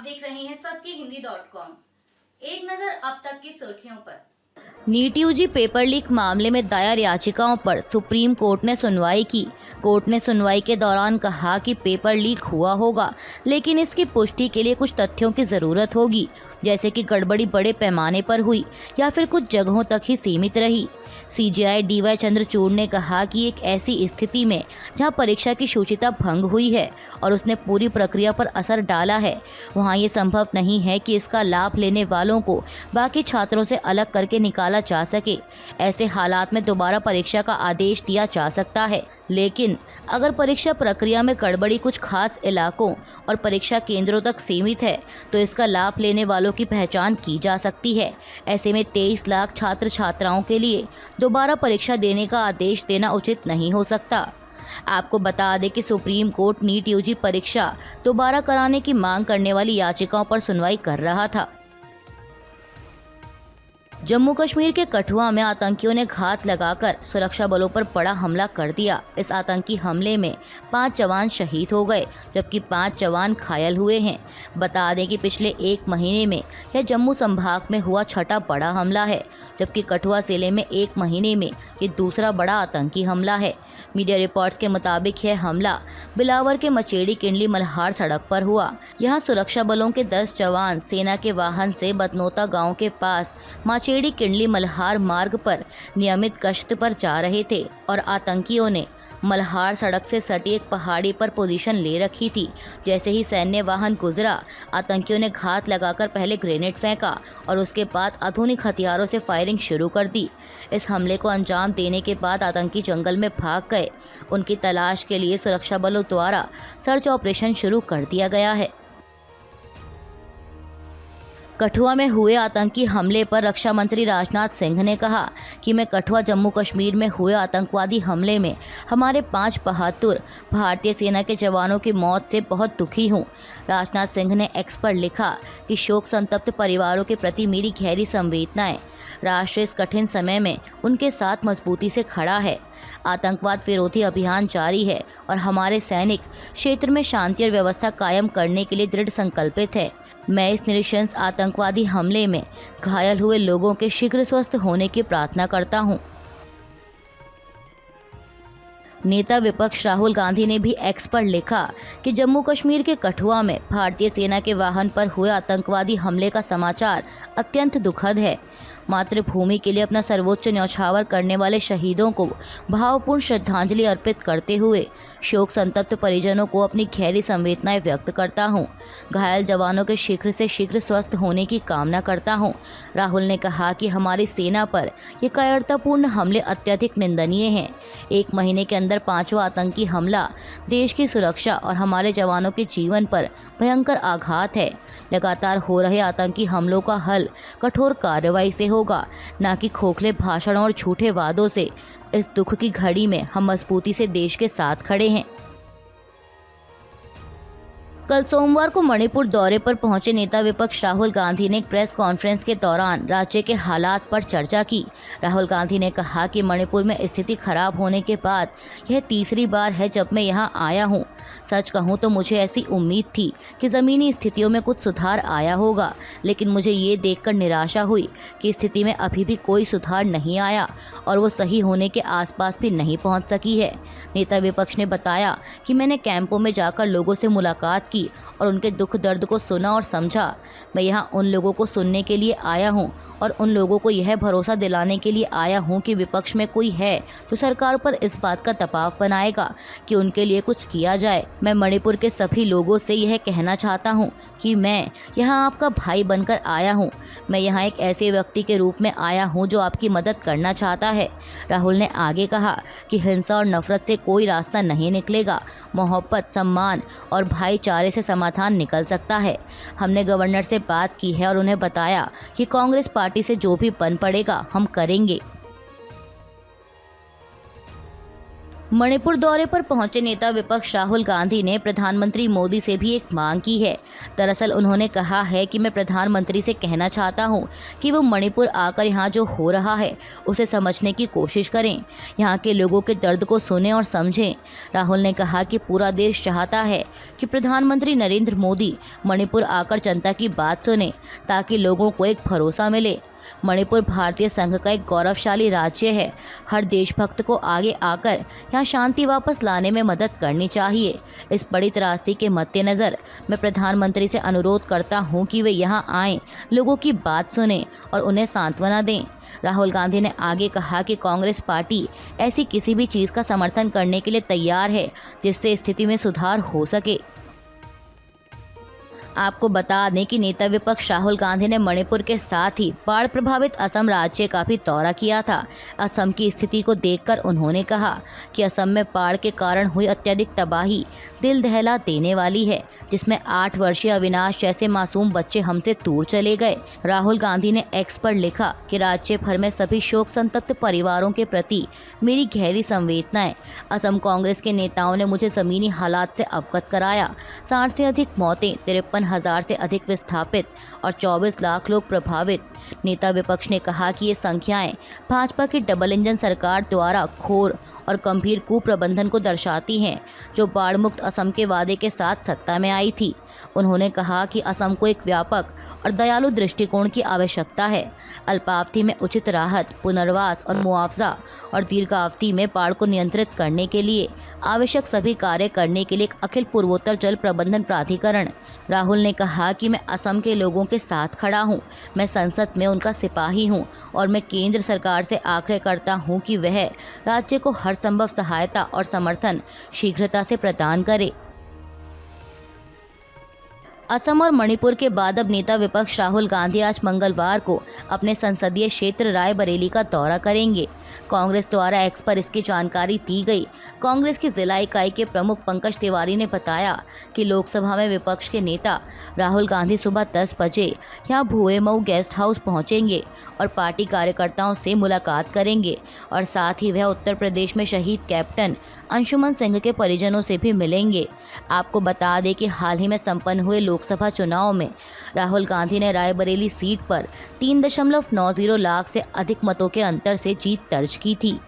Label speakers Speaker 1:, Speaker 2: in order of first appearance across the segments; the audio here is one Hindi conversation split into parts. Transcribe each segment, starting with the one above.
Speaker 1: देख रहे हैं सबकीहिंदी.com। एक नजर अब तक की सुर्खियों पर।
Speaker 2: नीट यूजी पेपर लीक मामले में दायर याचिकाओं पर सुप्रीम कोर्ट ने सुनवाई की। कोर्ट ने सुनवाई के दौरान कहा कि पेपर लीक हुआ होगा, लेकिन इसकी पुष्टि के लिए कुछ तथ्यों की जरूरत होगी, जैसे कि गड़बड़ी बड़े पैमाने पर हुई या फिर कुछ जगहों तक ही सीमित रही। सीजेआई डीवाई चंद्रचूड़ ने कहा कि एक ऐसी स्थिति में जहां परीक्षा की शुचिता भंग हुई है और उसने पूरी प्रक्रिया पर असर डाला है, वहां ये संभव नहीं है कि इसका लाभ लेने वालों को बाकी छात्रों से अलग करके निकाला जा सके। ऐसे हालात में दोबारा परीक्षा का आदेश दिया जा सकता है, लेकिन अगर परीक्षा प्रक्रिया में गड़बड़ी कुछ खास इलाकों और परीक्षा केंद्रों तक सीमित है तो इसका लाभ लेने वालों की पहचान की जा सकती है। ऐसे में 23 लाख छात्र छात्राओं के लिए दोबारा परीक्षा देने का आदेश देना उचित नहीं हो सकता। आपको बता दें कि सुप्रीम कोर्ट नीट यूजी परीक्षा दोबारा कराने की मांग करने वाली याचिकाओं पर सुनवाई कर रहा था। जम्मू कश्मीर के कठुआ में आतंकियों ने घात लगाकर सुरक्षा बलों पर बड़ा हमला कर दिया। इस आतंकी हमले में 5 जवान शहीद हो गए, जबकि 5 जवान घायल हुए हैं। बता दें कि पिछले 1 महीने में यह जम्मू संभाग में हुआ छठा बड़ा हमला है, जबकि कठुआ जिले में 1 महीने में ये दूसरा बड़ा आतंकी हमला है। मीडिया रिपोर्ट्स के मुताबिक यह हमला बिलावर के मचेड़ी किंडली मल्हार सड़क पर हुआ। यहां सुरक्षा बलों के 10 जवान सेना के वाहन से बतनोता गांव के पास मचेड़ी किंडली मल्हार मार्ग पर नियमित गश्त पर जा रहे थे और आतंकियों ने मल्हार सड़क से सटी एक पहाड़ी पर पोजीशन ले रखी थी। जैसे ही सैन्य वाहन गुजरा, आतंकियों ने घात लगाकर पहले ग्रेनेड फेंका और उसके बाद आधुनिक हथियारों से फायरिंग शुरू कर दी। इस हमले को अंजाम देने के बाद आतंकी जंगल में भाग गए। उनकी तलाश के लिए सुरक्षा बलों द्वारा सर्च ऑपरेशन शुरू कर दिया गया है। कठुआ में हुए आतंकी हमले पर रक्षा मंत्री राजनाथ सिंह ने कहा कि मैं कठुआ जम्मू कश्मीर में हुए आतंकवादी हमले में हमारे 5 बहादुर भारतीय सेना के जवानों की मौत से बहुत दुखी हूं। राजनाथ सिंह ने एक्स पर लिखा कि शोक संतप्त परिवारों के प्रति मेरी गहरी संवेदनाएं। राष्ट्र इस कठिन समय में उनके साथ मजबूती से खड़ा है। आतंकवाद विरोधी अभियान जारी है और हमारे सैनिक क्षेत्र में शांति और व्यवस्था कायम करने के लिए दृढ़ संकल्पित है। मैं इस नृशंस आतंकवादी हमले में घायल हुए लोगों के शीघ्र स्वस्थ होने की प्रार्थना करता हूं। नेता विपक्ष राहुल गांधी ने भी एक्स पर लिखा कि जम्मू कश्मीर के कठुआ में भारतीय सेना के वाहन पर हुए आतंकवादी हमले का समाचार अत्यंत दुखद है। मातृभूमि के लिए अपना सर्वोच्च न्यौछावर करने वाले शहीदों को भावपूर्ण श्रद्धांजलि अर्पित करते हुए शोक संतप्त परिजनों को अपनी गहरी संवेदनाएं व्यक्त करता हूं। घायल जवानों के शीघ्र से शीघ्र स्वस्थ होने की कामना करता हूं। राहुल ने कहा कि हमारी सेना पर ये कायरतापूर्ण हमले अत्यधिक निंदनीय हैं। 1 महीने के अंदर 5वां आतंकी हमला देश की सुरक्षा और हमारे जवानों के जीवन पर भयंकर आघात है। लगातार हो रहे आतंकी हमलों का हल कठोर कार्रवाई से होगा, न कि खोखले भाषणों और झूठे वादों से। इस दुख की घड़ी में हम मजबूती से देश के साथ खड़े हैं। कल सोमवार को मणिपुर दौरे पर पहुंचे नेता विपक्ष राहुल गांधी ने एक प्रेस कॉन्फ्रेंस के दौरान राज्य के हालात पर चर्चा की। राहुल गांधी ने कहा कि मणिपुर में स्थिति खराब होने के बाद यह तीसरी बार है जब मैं यहां आया हूं। सच कहूं तो मुझे ऐसी उम्मीद थी कि ज़मीनी स्थितियों में कुछ सुधार आया होगा, लेकिन मुझे ये देखकर निराशा हुई कि स्थिति में अभी भी कोई सुधार नहीं आया और वो सही होने के आसपास भी नहीं पहुंच सकी है। नेता विपक्ष ने बताया कि मैंने कैंपों में जाकर लोगों से मुलाकात की और उनके दुख दर्द को सुना और समझा। मैं यहाँ उन लोगों को सुनने के लिए आया हूँ और उन लोगों को यह भरोसा दिलाने के लिए आया हूँ कि विपक्ष में कोई है जो सरकार पर इस बात का दबाव बनाएगा कि उनके लिए कुछ किया जाए। मैं मणिपुर के सभी लोगों से यह कहना चाहता हूँ कि मैं यहाँ आपका भाई बनकर आया हूँ। मैं यहाँ एक ऐसे व्यक्ति के रूप में आया हूँ जो आपकी मदद करना चाहता है। राहुल ने आगे कहा कि हिंसा और नफरत से कोई रास्ता नहीं निकलेगा। मोहब्बत, सम्मान और भाईचारे से समाधान निकल सकता है। हमने गवर्नर से बात की है और उन्हें बताया कि कांग्रेस पार्टी से जो भी बन पड़ेगा हम करेंगे। मणिपुर दौरे पर पहुंचे नेता विपक्ष राहुल गांधी ने प्रधानमंत्री मोदी से भी एक मांग की है। दरअसल उन्होंने कहा है कि मैं प्रधानमंत्री से कहना चाहता हूं कि वो मणिपुर आकर यहां जो हो रहा है उसे समझने की कोशिश करें, यहां के लोगों के दर्द को सुनें और समझें। राहुल ने कहा कि पूरा देश चाहता है कि प्रधानमंत्री नरेंद्र मोदी मणिपुर आकर जनता की बात सुने ताकि लोगों को एक भरोसा मिले। मणिपुर भारतीय संघ का एक गौरवशाली राज्य है। हर देशभक्त को आगे आकर यहाँ शांति वापस लाने में मदद करनी चाहिए। इस बड़ी त्रासदी के मद्देनज़र मैं प्रधानमंत्री से अनुरोध करता हूँ कि वे यहाँ आएं, लोगों की बात सुनें और उन्हें सांत्वना दें। राहुल गांधी ने आगे कहा कि कांग्रेस पार्टी ऐसी किसी भी चीज़ का समर्थन करने के लिए तैयार है जिससे स्थिति में सुधार हो सके। आपको बता दें कि नेता विपक्ष राहुल गांधी ने मणिपुर के साथ ही बाढ़ प्रभावित असम राज्य का भी दौरा किया था। असम की स्थिति को देखकर उन्होंने कहा कि असम में बाढ़ के कारण हुई अत्यधिक तबाही दिल दहला देने वाली है, जिसमें 8 वर्षीय अविनाश जैसे मासूम बच्चे हमसे दूर चले गए। राहुल गांधी ने एक्स पर लिखा कि राज्य भर में सभी शोक संतप्त परिवारों के प्रति मेरी गहरी संवेदनाएं। असम कांग्रेस के नेताओं ने मुझे जमीनी हालात से अवगत कराया। 60 से अधिक मौतें, 53,000 से अधिक विस्थापित और 24 लाख लोग प्रभावित। नेता विपक्ष ने कहा कि ये संख्याएं भाजपा की डबल इंजन सरकार द्वारा घोर और गंभीर कुप्रबंधन को दर्शाती हैं, जो बाढ़ मुक्त असम के वादे के साथ सत्ता में आई थी। उन्होंने कहा कि असम को एक व्यापक और दयालु दृष्टिकोण की आवश्यकता है। अल्पावधि में उचित राहत, पुनर्वास और मुआवजा और दीर्घावधि में बाढ़ को नियंत्रित करने के लिए आवश्यक सभी कार्य करने के लिए एक अखिल पूर्वोत्तर जल प्रबंधन प्राधिकरण। राहुल ने कहा कि मैं असम के लोगों के साथ खड़ा हूं, मैं संसद में उनका सिपाही हूं और मैं केंद्र सरकार से आग्रह करता हूं कि वह राज्य को हर संभव सहायता और समर्थन शीघ्रता से प्रदान करे। असम और मणिपुर के बाद अब नेता विपक्ष राहुल गांधी आज मंगलवार को अपने संसदीय क्षेत्र रायबरेली का दौरा करेंगे। कांग्रेस द्वारा एक्स पर इसकी जानकारी दी गई। कांग्रेस की जिला इकाई के प्रमुख पंकज तिवारी ने बताया कि लोकसभा में विपक्ष के नेता राहुल गांधी सुबह 10 बजे यहां भुएमऊ गेस्ट हाउस पहुंचेंगे और पार्टी कार्यकर्ताओं से मुलाकात करेंगे और साथ ही वह उत्तर प्रदेश में शहीद कैप्टन अंशुमन सिंह के परिजनों से भी मिलेंगे। आपको बता दें कि हाल ही में संपन्न हुए लोकसभा चुनाव में राहुल गांधी ने रायबरेली सीट पर 3.90 लाख से अधिक मतों के अंतर से जीत दर्ज की थी।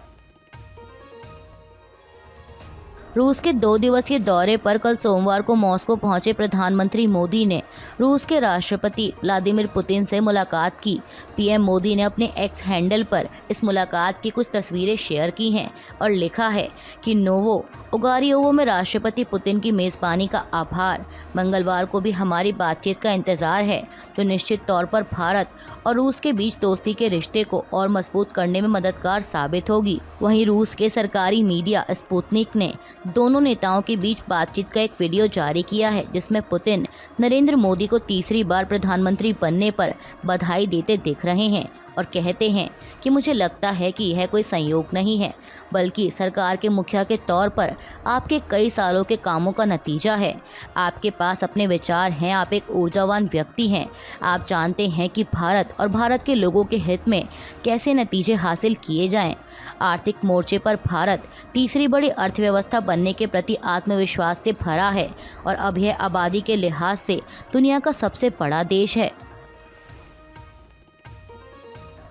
Speaker 2: रूस के 2 दिवसीय दौरे पर कल सोमवार को मॉस्को पहुंचे प्रधानमंत्री मोदी ने रूस के राष्ट्रपति व्लादिमीर पुतिन से मुलाकात की। पीएम मोदी ने अपने एक्स हैंडल पर इस मुलाकात की कुछ तस्वीरें शेयर की हैं और लिखा है कि नोवो उगारियोवो में राष्ट्रपति पुतिन की मेज़बानी का आभार। मंगलवार को भी हमारी बातचीत का इंतजार है, जो निश्चित तौर पर भारत और रूस के बीच दोस्ती के रिश्ते को और मजबूत करने में मददगार साबित होगी। वहीं रूस के सरकारी मीडिया स्पुतनिक ने दोनों नेताओं के बीच बातचीत का एक वीडियो जारी किया है, जिसमें पुतिन नरेंद्र मोदी को तीसरी बार प्रधानमंत्री बनने पर बधाई देते दिख रहे हैं और कहते हैं कि मुझे लगता है कि यह कोई संयोग नहीं है, बल्कि सरकार के मुखिया के तौर पर आपके कई सालों के कामों का नतीजा है। आपके पास अपने विचार हैं, आप एक ऊर्जावान व्यक्ति हैं। आप जानते हैं कि भारत और भारत के लोगों के हित में कैसे नतीजे हासिल किए जाएं। आर्थिक मोर्चे पर भारत तीसरी बड़ी अर्थव्यवस्था बनने के प्रति आत्मविश्वास से भरा है और अब यह आबादी के लिहाज से दुनिया का सबसे बड़ा देश है।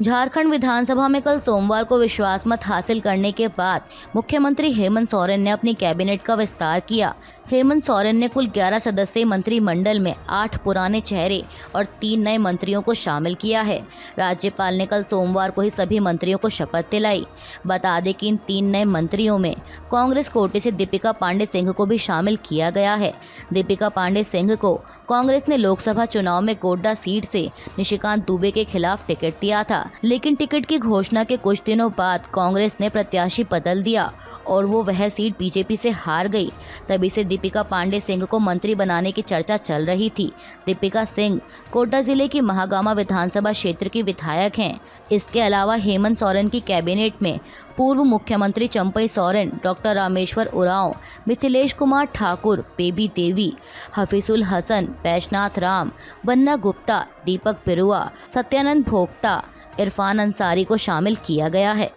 Speaker 2: झारखंड विधानसभा में कल सोमवार को विश्वास मत हासिल करने के बाद मुख्यमंत्री हेमंत सोरेन ने अपनी कैबिनेट का विस्तार किया। हेमंत सोरेन ने कुल 11 सदस्यीय मंत्रिमंडल में 8 पुराने चेहरे और 3 नए मंत्रियों को शामिल किया है। राज्यपाल ने कल सोमवार को ही सभी मंत्रियों को शपथ दिलाई। बता दें कि इन 3 नए मंत्रियों में कांग्रेस कोटे से दीपिका पांडे सिंह को भी शामिल किया गया है। दीपिका पांडे सिंह को कांग्रेस ने लोकसभा चुनाव में गोड्डा सीट से निशिकांत दुबे के खिलाफ टिकट दिया था, लेकिन टिकट की घोषणा के कुछ दिनों बाद कांग्रेस ने प्रत्याशी बदल दिया और वह सीट बीजेपी से हार गई। तभी से दीपिका पांडे सिंह को मंत्री बनाने की चर्चा चल रही थी। दीपिका सिंह गोड्डा जिले की महागामा विधानसभा क्षेत्र की विधायक हैं। इसके अलावा हेमंत सोरेन की कैबिनेट में पूर्व मुख्यमंत्री चंपई सोरेन, डॉक्टर रामेश्वर उरांव, मिथिलेश कुमार ठाकुर, बेबी देवी, हफीजुल हसन, बैजनाथ राम, बन्ना गुप्ता, दीपक बिरुआ, सत्यानंद भोक्ता, इरफान अंसारी को शामिल किया गया है।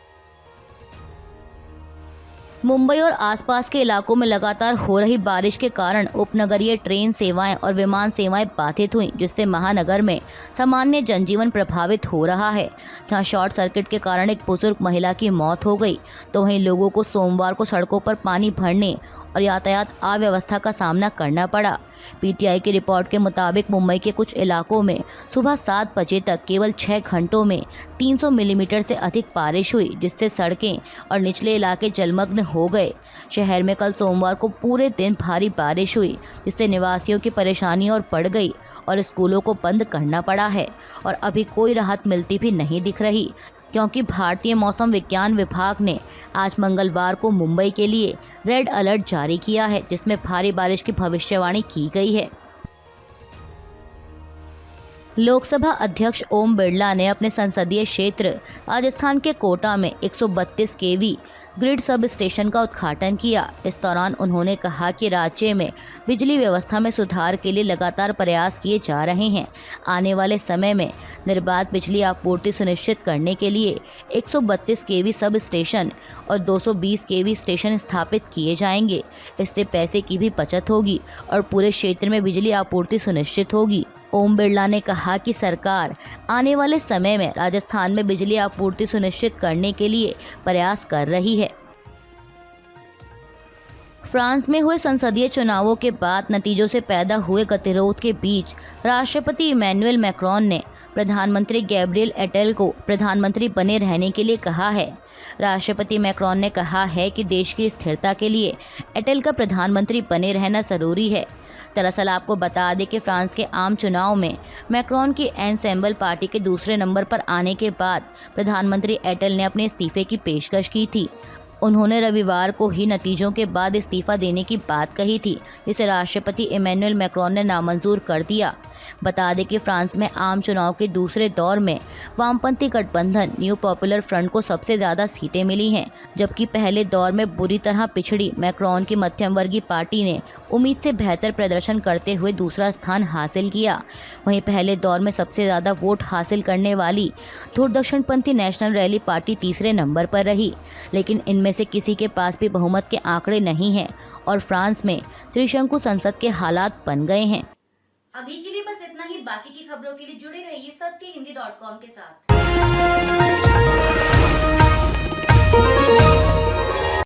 Speaker 2: मुंबई और आसपास के इलाकों में लगातार हो रही बारिश के कारण उपनगरीय ट्रेन सेवाएं और विमान सेवाएं बाधित हुई, जिससे महानगर में सामान्य जनजीवन प्रभावित हो रहा है। जहां शॉर्ट सर्किट के कारण एक बुजुर्ग महिला की मौत हो गई, तो वहीं लोगों को सोमवार को सड़कों पर पानी भरने और यातायात अव्यवस्था का सामना करना पड़ा। पीटीआई की रिपोर्ट के मुताबिक मुंबई के कुछ इलाकों में सुबह 7 बजे तक केवल 6 घंटों में 300 मिलीमीटर से अधिक बारिश हुई, जिससे सड़कें और निचले इलाके जलमग्न हो गए। शहर में कल सोमवार को पूरे दिन भारी बारिश हुई, जिससे निवासियों की परेशानी और बढ़ गई और स्कूलों को बंद करना पड़ा है और अभी कोई राहत मिलती भी नहीं दिख रही, क्योंकि भारतीय मौसम विज्ञान विभाग ने आज मंगलवार को मुंबई के लिए रेड अलर्ट जारी किया है, जिसमें भारी बारिश की भविष्यवाणी की गई है। लोकसभा अध्यक्ष ओम बिरला ने अपने संसदीय क्षेत्र राजस्थान के कोटा में 132 केवी ग्रिड सब स्टेशन का उद्घाटन किया। इस दौरान उन्होंने कहा कि राज्य में बिजली व्यवस्था में सुधार के लिए लगातार प्रयास किए जा रहे हैं। आने वाले समय में निर्बाध बिजली आपूर्ति सुनिश्चित करने के लिए 132 केवी सब स्टेशन और 220 केवी स्टेशन स्थापित किए जाएंगे। इससे पैसे की भी बचत होगी और पूरे क्षेत्र में बिजली आपूर्ति सुनिश्चित होगी। ओम बिरला ने कहा कि सरकार आने वाले समय में राजस्थान में बिजली आपूर्ति सुनिश्चित करने के लिए प्रयास कर रही है। फ्रांस में हुए संसदीय चुनावों के बाद नतीजों से पैदा हुए गतिरोध के बीच राष्ट्रपति इमैनुअल मैक्रोन ने प्रधानमंत्री गैब्रियल एटेल को प्रधानमंत्री बने रहने के लिए कहा है। राष्ट्रपति मैक्रोन ने कहा है कि देश की स्थिरता के लिए एटेल का प्रधानमंत्री बने रहना जरूरी है। दरअसल आपको बता दें कि फ्रांस के आम चुनाव में मैक्रोन की एनसेम्बल पार्टी के दूसरे नंबर पर आने के बाद प्रधानमंत्री एटेल ने अपने इस्तीफे की पेशकश की थी। उन्होंने रविवार को ही नतीजों के बाद इस्तीफा देने की बात कही थी, जिसे राष्ट्रपति इमैनुअल मैक्रोन ने नामंजूर कर दिया। बता दें कि फ्रांस में आम चुनाव के दूसरे दौर में वामपंथी गठबंधन न्यू पॉपुलर फ्रंट को सबसे ज़्यादा सीटें मिली हैं, जबकि पहले दौर में बुरी तरह पिछड़ी मैक्रोन की मध्यम वर्गीय पार्टी ने उम्मीद से बेहतर प्रदर्शन करते हुए दूसरा स्थान हासिल किया। वहीं पहले दौर में सबसे ज़्यादा वोट हासिल करने वाली दूरदक्षिणपंथी नेशनल रैली पार्टी तीसरे नंबर पर रही, लेकिन इनमें से किसी के पास भी बहुमत के आंकड़े नहीं हैं और फ्रांस में त्रिशंकु संसद के हालात बन गए हैं।
Speaker 1: अभी के लिए बस इतना ही। बाकी की खबरों के लिए जुड़े रहिए सत्य हिंदी.com के साथ।